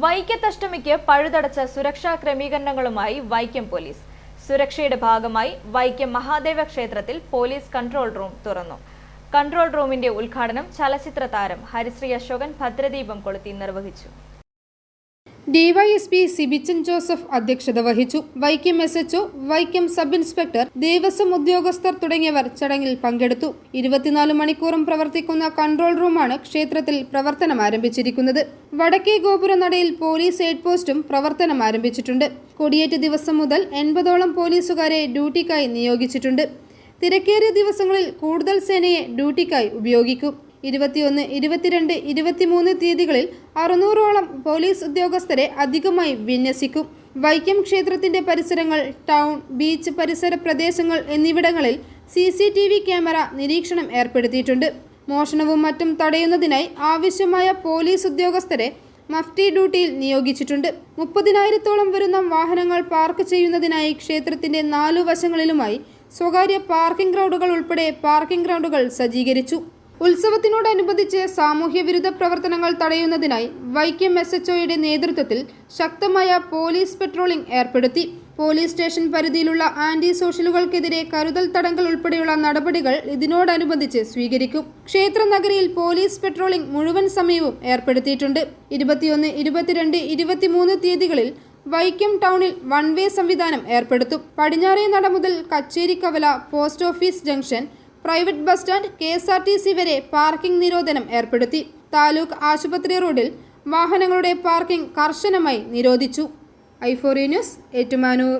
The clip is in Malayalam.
വൈക്കത്തഷ്ടമിക്ക് പഴുതടച്ച സുരക്ഷാ ക്രമീകരണങ്ങളുമായി വൈക്കം പോലീസ്. സുരക്ഷയുടെ ഭാഗമായി വൈക്കം മഹാദേവ ക്ഷേത്രത്തിൽ പോലീസ് കൺട്രോൾ റൂം തുറന്നു. കൺട്രോൾ റൂമിന്റെ ഉദ്ഘാടനം ചലച്ചിത്ര താരം ഹരിശ്രീ അശോകൻ ഭദ്രദീപം കൊളുത്തി നിർവഹിച്ചു. ഡിവൈഎസ്പി സിബിച്ചൻ ജോസഫ് അധ്യക്ഷത വഹിച്ചു. Vaikom SHO, Vaikom sub inspector, Devaswom ഉദ്യോഗസ്ഥർ തുടങ്ങിയവർ ചടങ്ങിൽ പങ്കെടുത്തു. 24 മണിക്കൂറും പ്രവർത്തിക്കുന്ന കൺട്രോൾ റൂമാണ് ക്ഷേത്രത്തിൽ പ്രവർത്തനം ആരംഭിച്ചിരിക്കുന്നത്. വടക്കേ ഗോപുര നടയിൽ പോലീസ് എയ്ഡ് പോസ്റ്റും പ്രവർത്തനം ആരംഭിച്ചിട്ടുണ്ട്. കൊടിയേറ്റ് ദിവസം മുതൽ 80ഓളം പോലീസുകാരെ ഡ്യൂട്ടിക്കായി നിയോഗിച്ചിട്ടുണ്ട്. തിരക്കേറിയ ദിവസങ്ങളിൽ കൂടുതൽ സേനയെ ഡ്യൂട്ടിക്കായി ഉപയോഗിക്കും. 21, 22, 23 തീയതികളിൽ 600ഓളം പോലീസ് ഉദ്യോഗസ്ഥരെ അധികമായി വിന്യസിക്കും. വൈക്കം ക്ഷേത്രത്തിന്റെ പരിസരങ്ങൾ, ടൗൺ, ബീച്ച് പരിസര പ്രദേശങ്ങൾ എന്നിവിടങ്ങളിൽ CCTV ക്യാമറ നിരീക്ഷണം ഏർപ്പെടുത്തിയിട്ടുണ്ട്. മോഷണവും മറ്റും തടയുന്നതിനായി ആവശ്യമായ പോലീസ് ഉദ്യോഗസ്ഥരെ മഫ്തി ഡ്യൂട്ടിയിൽ നിയോഗിച്ചിട്ടുണ്ട്. 30,000ഓളം വരുന്ന വാഹനങ്ങൾ പാർക്ക് ചെയ്യുന്നതിനായി ക്ഷേത്രത്തിന്റെ 4 വശങ്ങളിലുമായി സ്വകാര്യ പാർക്കിംഗ് ഗ്രൗണ്ടുകൾ ഉൾപ്പെടെ പാർക്കിംഗ് ഗ്രൗണ്ടുകൾ സജ്ജീകരിച്ചു. ഉത്സവത്തിനോടനുബന്ധിച്ച് സാമൂഹ്യ വിരുദ്ധ പ്രവർത്തനങ്ങൾ തടയുന്നതിനായി വൈക്കം SHOയുടെ നേതൃത്വത്തിൽ ശക്തമായ പോലീസ് പെട്രോളിംഗ് ഏർപ്പെടുത്തി. പോലീസ് സ്റ്റേഷൻ പരിധിയിലുള്ള ആന്റി സോഷ്യലുകൾക്കെതിരെ കരുതൽ തടങ്കൽ ഉൾപ്പെടെയുള്ള നടപടികൾ ഇതിനോടനുബന്ധിച്ച് സ്വീകരിക്കും. ക്ഷേത്ര നഗരിയിൽ പോലീസ് പെട്രോളിംഗ് മുഴുവൻ സമയവും ഏർപ്പെടുത്തിയിട്ടുണ്ട്. 21, 22, 23 തീയതികളിൽ വൈക്കം ടൗണിൽ വൺ വേ സംവിധാനം ഏർപ്പെടുത്തും. പടിഞ്ഞാറേ നട മുതൽ കച്ചേരിക്കവല, post office junction, private bus stand, KSRTC വരെ പാർക്കിംഗ് നിരോധനം ഏർപ്പെടുത്തി. താലൂക്ക് ആശുപത്രി റോഡിൽ വാഹനങ്ങളുടെ പാർക്കിംഗ് കർശനമായി നിരോധിച്ചു. i4U news, Ettumanoor.